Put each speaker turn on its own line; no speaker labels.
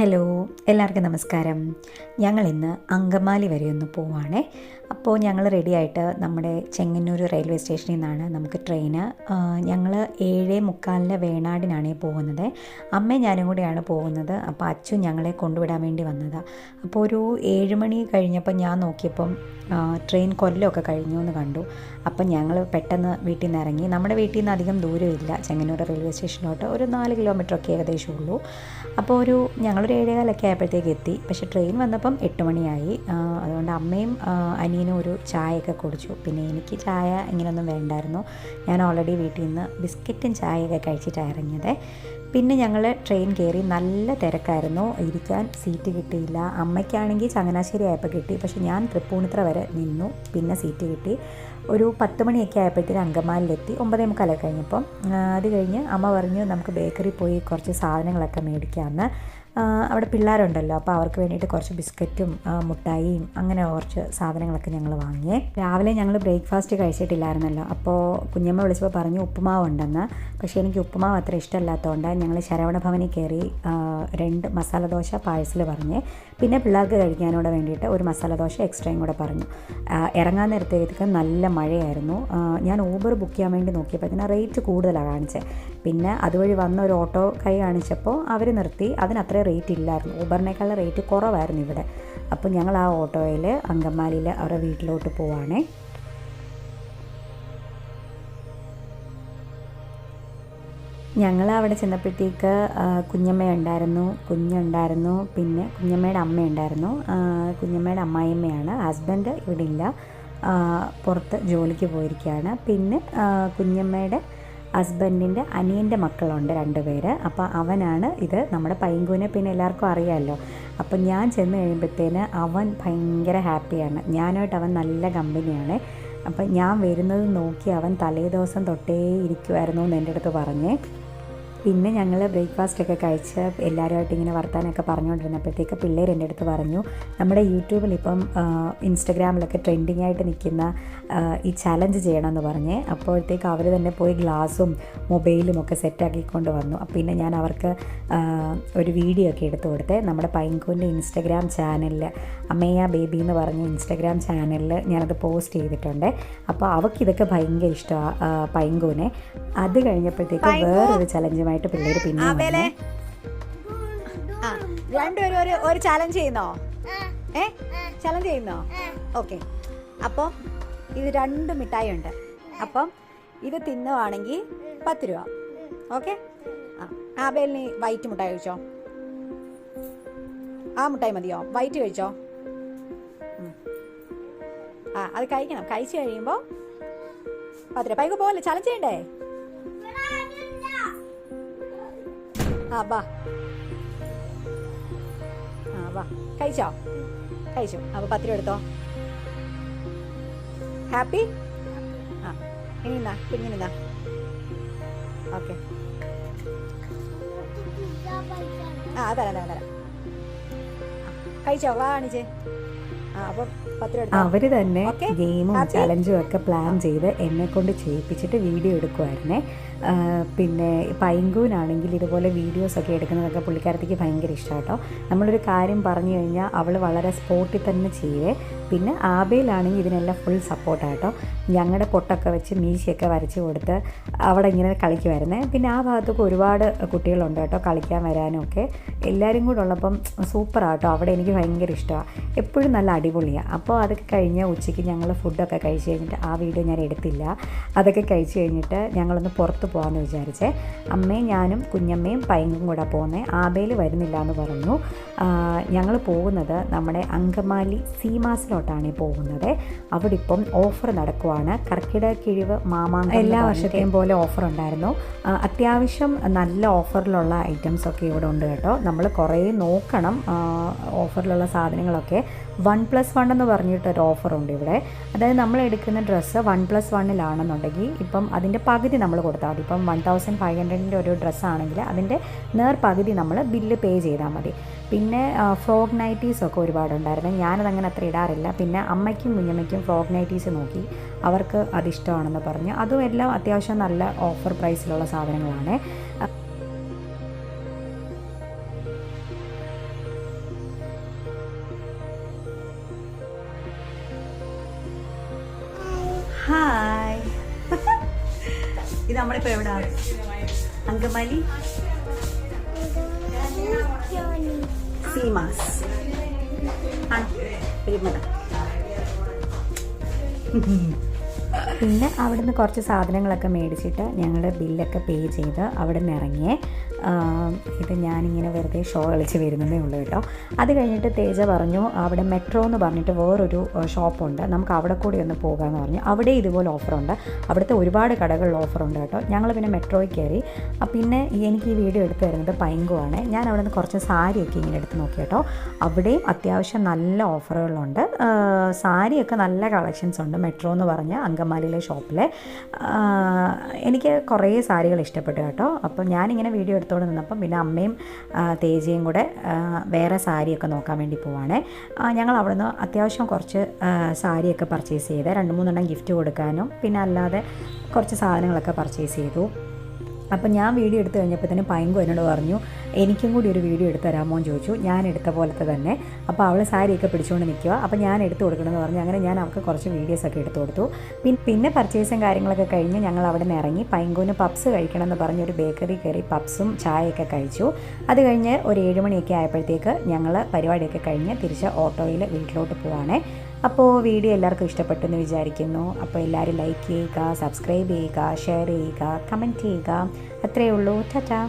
Hello, എല്ലാവർക്കും നമസ്കാരം. ഞങ്ങളിന്ന് അങ്കമാലി വരെ ഒന്ന് പോവുകയാണേ. അപ്പോൾ ഞങ്ങൾ റെഡിയായിട്ട് നമ്മുടെ ചെങ്ങന്നൂർ റെയിൽവേ സ്റ്റേഷനിൽ നിന്നാണ് നമുക്ക് ട്രെയിന്. ഞങ്ങൾ 7:45 വേണാടിനാണ് പോകുന്നത്. അമ്മയും ഞാനും കൂടെയാണ് പോകുന്നത്. അപ്പോൾ അച്ഛൻ ഞങ്ങളെ കൊണ്ടുവിടാൻ വേണ്ടി വന്നതാണ്. അപ്പോൾ ഒരു 7 മണി കഴിഞ്ഞപ്പോൾ ഞാൻ നോക്കിയപ്പം ട്രെയിൻ കൊല്ലമൊക്കെ കഴിഞ്ഞു എന്ന് കണ്ടു. അപ്പം ഞങ്ങൾ പെട്ടെന്ന് വീട്ടിൽ നിന്ന് ഇറങ്ങി. നമ്മുടെ വീട്ടിൽ നിന്ന് അധികം ദൂരമില്ല ചെങ്ങന്നൂർ റെയിൽവേ സ്റ്റേഷനിലോട്ട്, ഒരു 4 കിലോമീറ്ററൊക്കെ ഏകദേശം ഉള്ളൂ. അപ്പോൾ ഞങ്ങളൊരു 7:15 ആയപ്പോഴത്തേക്ക് എത്തി. പക്ഷേ ട്രെയിൻ വന്നപ്പം 8 മണിയായി. അതുകൊണ്ട് അമ്മയും അനിയനും ഒരു ചായയൊക്കെ കുടിച്ചു. പിന്നെ എനിക്ക് ചായ ഇങ്ങനെയൊന്നും വേണ്ടായിരുന്നു. ഞാൻ ഓൾറെഡി വീട്ടിൽ നിന്ന് ബിസ്ക്കറ്റും ചായയൊക്കെ കഴിച്ചിട്ടാണ് ഇറങ്ങിയത്. പിന്നെ ഞങ്ങൾ ട്രെയിൻ കയറി. നല്ല തിരക്കായിരുന്നു, ഇരിക്കാൻ സീറ്റ് കിട്ടിയില്ല. അമ്മയ്ക്കാണെങ്കിൽ ചങ്ങനാശ്ശേരി ആയപ്പോൾ കിട്ടി, പക്ഷേ ഞാൻ തൃപ്പൂണിത്തുറ വരെ നിന്നു, പിന്നെ സീറ്റ് കിട്ടി. ഒരു 10 മണിയൊക്കെ ആയപ്പോഴത്തേക്ക് അങ്കമാലിയിലെത്തി. 9:45 കഴിഞ്ഞപ്പം. അത് കഴിഞ്ഞ് അമ്മ പറഞ്ഞു നമുക്ക് ബേക്കറി പോയി കുറച്ച് സാധനങ്ങളൊക്കെ മേടിക്കാമെന്ന്. അവിടെ പിള്ളേരുണ്ടല്ലോ, അപ്പോൾ അവർക്ക് വേണ്ടിയിട്ട് കുറച്ച് ബിസ്ക്കറ്റും മുട്ടായിയും അങ്ങനെ കുറച്ച് സാധനങ്ങളൊക്കെ ഞങ്ങൾ വാങ്ങിയേ. രാവിലെ ഞങ്ങൾ ബ്രേക്ക്ഫാസ്റ്റ് കഴിച്ചിട്ടില്ലായിരുന്നല്ലോ, അപ്പോൾ കുഞ്ഞമ്മ വിളിച്ചപ്പോൾ പറഞ്ഞു ഉപ്പുമാവ് ഉണ്ടെന്ന്. പക്ഷേ എനിക്ക് ഉപ്പുമാവ് അത്ര ഇഷ്ടമല്ലാത്തതുകൊണ്ട് ഞങ്ങൾ ശരവണ ഭവനിൽ കയറി 2 മസാല ദോശ പാഴ്സൽ പറഞ്ഞ്, പിന്നെ പിള്ളേർക്ക് കഴിക്കാനോട് വേണ്ടിയിട്ട് ഒരു മസാല ദോശ എക്സ്ട്രയും കൂടെ പറഞ്ഞു. ഇറങ്ങാൻ നേരത്തേക്ക് നല്ല മഴയായിരുന്നു. ഞാൻ ഊബർ ബുക്ക് ചെയ്യാൻ വേണ്ടി നോക്കിയപ്പോൾ അതിന് റേറ്റ് കൂടുതലാണ് കാണിച്ചത്. പിന്നെ അതുവഴി വന്ന ഒരു ഓട്ടോ കൈ കാണിച്ചപ്പോൾ അവർ നിർത്തി. അതിനത്ര റേറ്റ് ഇല്ലായിരുന്നു, ഊബറിനേക്കാളും റേറ്റ് കുറവായിരുന്നു ഇവിടെ. അപ്പോൾ ഞങ്ങൾ ആ ഓട്ടോയിൽ അങ്കമാലിയിൽ അവരുടെ വീട്ടിലോട്ട് പോവാണേ. ഞങ്ങൾ അവിടെ ചെന്നപ്പോഴത്തേക്ക് കുഞ്ഞമ്മയുണ്ടായിരുന്നു, കുഞ്ഞുണ്ടായിരുന്നു, പിന്നെ കുഞ്ഞമ്മയുടെ അമ്മയുണ്ടായിരുന്നു. കുഞ്ഞമ്മയുടെ അമ്മായിയമ്മയാണ്. ഹസ്ബൻഡ് ഇവിടെ ഇല്ല, പുറത്ത് ജോലിക്ക് പോയിരിക്കുകയാണ്. പിന്നെ കുഞ്ഞമ്മയുടെ ഹസ്ബൻഡിൻ്റെ അനിയൻ്റെ മക്കളുണ്ട് 2 പേര്. അപ്പോൾ അവനാണ് ഇത്, നമ്മുടെ പൈങ്കൂനെ പിന്നെ എല്ലാവർക്കും അറിയാമല്ലോ. അപ്പം ഞാൻ ചെന്ന് കഴിയുമ്പോഴത്തേന് അവൻ ഭയങ്കര ഹാപ്പിയാണ്. ഞാനായിട്ട് അവൻ നല്ല കമ്പനിയാണ്. അപ്പം ഞാൻ വരുന്നത് നോക്കി അവൻ തലേ ദിവസം തൊട്ടേ ഇരിക്കുമായിരുന്നു എന്ന് എൻ്റെ അടുത്ത് പറഞ്ഞേ. പിന്നെ ഞങ്ങൾ ബ്രേക്ക്ഫാസ്റ്റൊക്കെ കഴിച്ച് എല്ലാവരുമായിട്ട് ഇങ്ങനെ വർത്താനൊക്കെ പറഞ്ഞുകൊണ്ടിരുന്നപ്പോഴത്തേക്ക് പിള്ളേർ എൻ്റെ അടുത്ത് പറഞ്ഞു നമ്മുടെ യൂട്യൂബിൽ ഇപ്പം ഇൻസ്റ്റഗ്രാമിലൊക്കെ ട്രെൻഡിങ് ആയിട്ട് നിൽക്കുന്ന ഈ ചലഞ്ച് ചെയ്യണമെന്ന് പറഞ്ഞ്. അപ്പോഴത്തേക്ക് അവർ തന്നെ പോയി ഗ്ലാസും മൊബൈലും ഒക്കെ സെറ്റാക്കിക്കൊണ്ട് വന്നു. പിന്നെ ഞാൻ അവർക്ക് ഒരു വീഡിയോ ഒക്കെ എടുത്തു കൊടുത്തേ. നമ്മുടെ പൈങ്കൂൻ്റെ ഇൻസ്റ്റഗ്രാം ചാനലിൽ അമ്മയ്യ ബേബി എന്ന് പറഞ്ഞ ഇൻസ്റ്റഗ്രാം ചാനലിൽ ഞാനത് പോസ്റ്റ് ചെയ്തിട്ടുണ്ട്. അപ്പോൾ അവൾക്കിതൊക്കെ ഭയങ്കര ഇഷ്ടമാണ് പൈങ്കൂനെ. അത് കഴിഞ്ഞപ്പോഴത്തേക്ക് വേറൊരു ചലഞ്ചുമായിട്ട് പിള്ളേർ പിന്നെ
രണ്ടുപേരും ഒരു ചലഞ്ച് ചെയ്യുന്നോ? ചലഞ്ച് ചെയ്യുന്നോ? ഓക്കെ. അപ്പം ഇത് 2 മിഠായി ഉണ്ട്. അപ്പം ഇത് തിന്നുവാണെങ്കിൽ 10 രൂപ. ഓക്കെ. ആബേലിന് വൈറ്റ് മിഠായി കഴിച്ചോ? ആ മിഠായി മതിയോ? വൈറ്റ് കഴിച്ചോ? അത് കഴിക്കണം. കഴിച്ചു കഴിയുമ്പോൾ 10 രൂപ. പൈക്ക് പോലെ ചലഞ്ച് ചെയ്യണ്ടേ? വാ വാ. കഴിച്ചോ? കഴിച്ചു. അപ്പോൾ 10 രൂപ എടുത്തോ. ഹാപ്പി? ഇനി നിന്നാ, കുഞ്ഞു നിന്നാ. ഓക്കെ. തരാം. കഴിച്ചോ? വാ കാണിച്ചേ. അപ്പം 10 രൂപ.
അവർ തന്നെ ഗെയിമും ചലഞ്ചും ഒക്കെ പ്ലാൻ ചെയ്ത് എന്നെ കൊണ്ട് ചെയ്യിപ്പിച്ചിട്ട് വീഡിയോ എടുക്കുമായിരുന്നേ. പിന്നെ പൈങ്കൂനാണെങ്കിൽ ഇതുപോലെ വീഡിയോസൊക്കെ എടുക്കുന്നതൊക്കെ പുള്ളിക്കാരത്തേക്ക് ഭയങ്കര ഇഷ്ടമാണ് കേട്ടോ. നമ്മളൊരു കാര്യം പറഞ്ഞു കഴിഞ്ഞാൽ അവൾ വളരെ സ്പോട്ടിൽ തന്നെ ചെയ്യുവേ. പിന്നെ ആബേലാണെങ്കിൽ ഇതിനെല്ലാം ഫുൾ സപ്പോർട്ടാട്ടോ. ഞങ്ങളുടെ പൊട്ടൊക്കെ വെച്ച് മീശയൊക്കെ വരച്ച് കൊടുത്ത് അവിടെ ഇങ്ങനെ കളിക്കുമായിരുന്നേ. പിന്നെ ആ ഭാഗത്തൊക്കെ ഒരുപാട് കുട്ടികളുണ്ട് കേട്ടോ കളിക്കാൻ വരാനും ഒക്കെ. എല്ലാവരും കൂടെ ഉള്ളപ്പം സൂപ്പറാട്ടോ. അവിടെ എനിക്ക് ഭയങ്കര ഇഷ്ടമാണ്, എപ്പോഴും നല്ല അടിപൊളിയാണ്. അപ്പോൾ അതൊക്കെ കഴിഞ്ഞ് ഉച്ചയ്ക്ക് ഞങ്ങൾ ഫുഡൊക്കെ കഴിച്ച് കഴിഞ്ഞിട്ട് ആ വീഡിയോ ഞാൻ എടുത്തില്ല. അതൊക്കെ കഴിച്ച് കഴിഞ്ഞിട്ട് ഞങ്ങളൊന്ന് പുറത്ത് പോകാമെന്ന് വിചാരിച്ചേ. അമ്മയും ഞാനും കുഞ്ഞമ്മയും പൈങ്കും കൂടെ പോകുന്നത്. ആബേൽ വരുന്നില്ല എന്ന് പറഞ്ഞു. ഞങ്ങൾ പോകുന്നത് നമ്മുടെ അങ്കമാലി സീമാസിലോട്ടാണ് പോകുന്നത്. അവിടെ ഇപ്പം ഓഫർ നടക്കുവാണ്. കർക്കിടക കിഴിവ് മാമാങ്കം എല്ലാ വർഷത്തെയും പോലെ ഓഫർ ഉണ്ടായിരുന്നു. അത്യാവശ്യം നല്ല ഓഫറിലുള്ള ഐറ്റംസൊക്കെ ഇവിടെ ഉണ്ട് കേട്ടോ. നമ്മൾ കുറേ നോക്കണം ഓഫറിലുള്ള സാധനങ്ങളൊക്കെ. 1+1 എന്ന് പറഞ്ഞിട്ടൊരു ഓഫറുണ്ട് ഇവിടെ. അതായത് നമ്മൾ എടുക്കുന്ന ഡ്രസ്സ് 1+1 ഇപ്പം അതിൻ്റെ പകുതി നമ്മൾ കൊടുത്താൽ മതി. ഇപ്പം 1500 ഒരു ഡ്രസ്സാണെങ്കിൽ അതിൻ്റെ പകുതി നമ്മൾ ബില്ല് പേ ചെയ്താൽ മതി. പിന്നെ ഫ്രോക്ക് നൈറ്റീസൊക്കെ ഒരുപാടുണ്ടായിരുന്നു. ഞാനതങ്ങനെ അത്ര ഇടാറില്ല. പിന്നെ അമ്മയ്ക്കും കുഞ്ഞമ്മയ്ക്കും ഫ്രോക്ക് നൈറ്റീസ് നോക്കി, അവർക്ക് അതിഷ്ടമാണെന്ന് പറഞ്ഞു. അതും എല്ലാം അത്യാവശ്യം നല്ല ഓഫർ പ്രൈസിലുള്ള സാധനങ്ങളാണ്.
ഇത് നമ്മളിപ്പോൾ എവിടെ അങ്കമാലി സീമാസ് ആണോ പെരുമല.
പിന്നെ അവിടുന്ന് കുറച്ച് സാധനങ്ങളൊക്കെ മേടിച്ചിട്ട് ഞങ്ങൾ ബില്ലൊക്കെ പേ ചെയ്ത് അവിടെ നിന്ന് ഇറങ്ങിയേ. ഇത് ഞാനിങ്ങനെ വെറുതെ ഷോ കളിച്ച് വരുന്നതേ ഉള്ളൂ കേട്ടോ. അത് കഴിഞ്ഞിട്ട് തേജ പറഞ്ഞു അവിടെ മെട്രോ എന്ന് പറഞ്ഞിട്ട് വേറൊരു ഷോപ്പുണ്ട്, നമുക്ക് അവിടെ കൂടി ഒന്ന് പോകാമെന്ന് പറഞ്ഞു. അവിടെ ഇതുപോലെ ഓഫറുണ്ട്, അവിടുത്തെ ഒരുപാട് കടകളിൽ ഓഫറുണ്ട് കേട്ടോ. ഞങ്ങൾ പിന്നെ മെട്രോയിൽ കയറി. പിന്നെ എനിക്ക് ഈ വീഡിയോ എടുത്ത് തരുന്നത് പൈങ്കു ആണ്. ഞാൻ അവിടെ നിന്ന് കുറച്ച് സാരിയൊക്കെ ഇങ്ങനെ എടുത്ത് നോക്കി കേട്ടോ. അവിടെയും അത്യാവശ്യം നല്ല ഓഫറുകളുണ്ട്, സാരിയൊക്കെ നല്ല കളക്ഷൻസ് ഉണ്ട് മെട്രോ എന്ന് പറഞ്ഞ അങ്കമാലിയിലെ ഷോപ്പിൽ. എനിക്ക് കുറേ സാരികൾ ഇഷ്ടപ്പെട്ടു കേട്ടോ. അപ്പം ഞാനിങ്ങനെ വീഡിയോ എടുത്തുകൊണ്ട് നിന്നപ്പം പിന്നെ അമ്മയും തേജയും കൂടെ വേറെ സാരിയൊക്കെ നോക്കാൻ വേണ്ടി പോവാണ്. ഞങ്ങൾ അവിടെ നിന്ന് അത്യാവശ്യം കുറച്ച് സാരിയൊക്കെ പർച്ചേസ് ചെയ്ത് 2-3 ഗിഫ്റ്റ് കൊടുക്കാനും പിന്നെ അല്ലാതെ കുറച്ച് സാധനങ്ങളൊക്കെ പർച്ചേസ് ചെയ്തു. അപ്പം ഞാൻ വീഡിയോ എടുത്തു കഴിഞ്ഞപ്പോഴത്തേനും പൈങ്കു എന്നോട് പറഞ്ഞു എനിക്കും കൂടി ഒരു വീഡിയോ എടുത്ത് തരാമോ എന്ന് ചോദിച്ചു. ഞാൻ എടുത്ത പോലത്തെ തന്നെ. അപ്പോൾ അവൾ സാരിയൊക്കെ പിടിച്ചുകൊണ്ട് നിൽക്കുക. അപ്പോൾ ഞാൻ എടുത്തു കൊടുക്കണമെന്ന് പറഞ്ഞു. അങ്ങനെ ഞാൻ അവൾക്ക് കുറച്ച് വീഡിയോസൊക്കെ എടുത്തു കൊടുത്തു. പിന്നെ പർച്ചേസും കാര്യങ്ങളൊക്കെ കഴിഞ്ഞ് ഞങ്ങൾ അവിടെ നിന്ന് ഇറങ്ങി. പൈങ്കുവിന് പപ്സ് കഴിക്കണമെന്ന് പറഞ്ഞ് ഒരു ബേക്കറി കയറി പപ്സും ചായയൊക്കെ കഴിച്ചു. അത് കഴിഞ്ഞ് ഒരു 7 മണിയൊക്കെ ആയപ്പോഴത്തേക്ക് ഞങ്ങൾ പരിപാടിയൊക്കെ കഴിഞ്ഞ് തിരിച്ച് ഓട്ടോയിൽ വീട്ടിലോട്ട് പോവാണേ. അപ്പോൾ വീഡിയോ എല്ലാവർക്കും ഇഷ്ടപ്പെട്ടെന്ന് വിചാരിക്കുന്നു. അപ്പോൾ എല്ലാവരും ലൈക്ക് ചെയ്യുക, സബ്സ്ക്രൈബ് ചെയ്യുക, ഷെയർ ചെയ്യുക, കമൻറ്റ് ചെയ്യുക. അത്രയേ ഉള്ളൂ. ടാറ്റാ.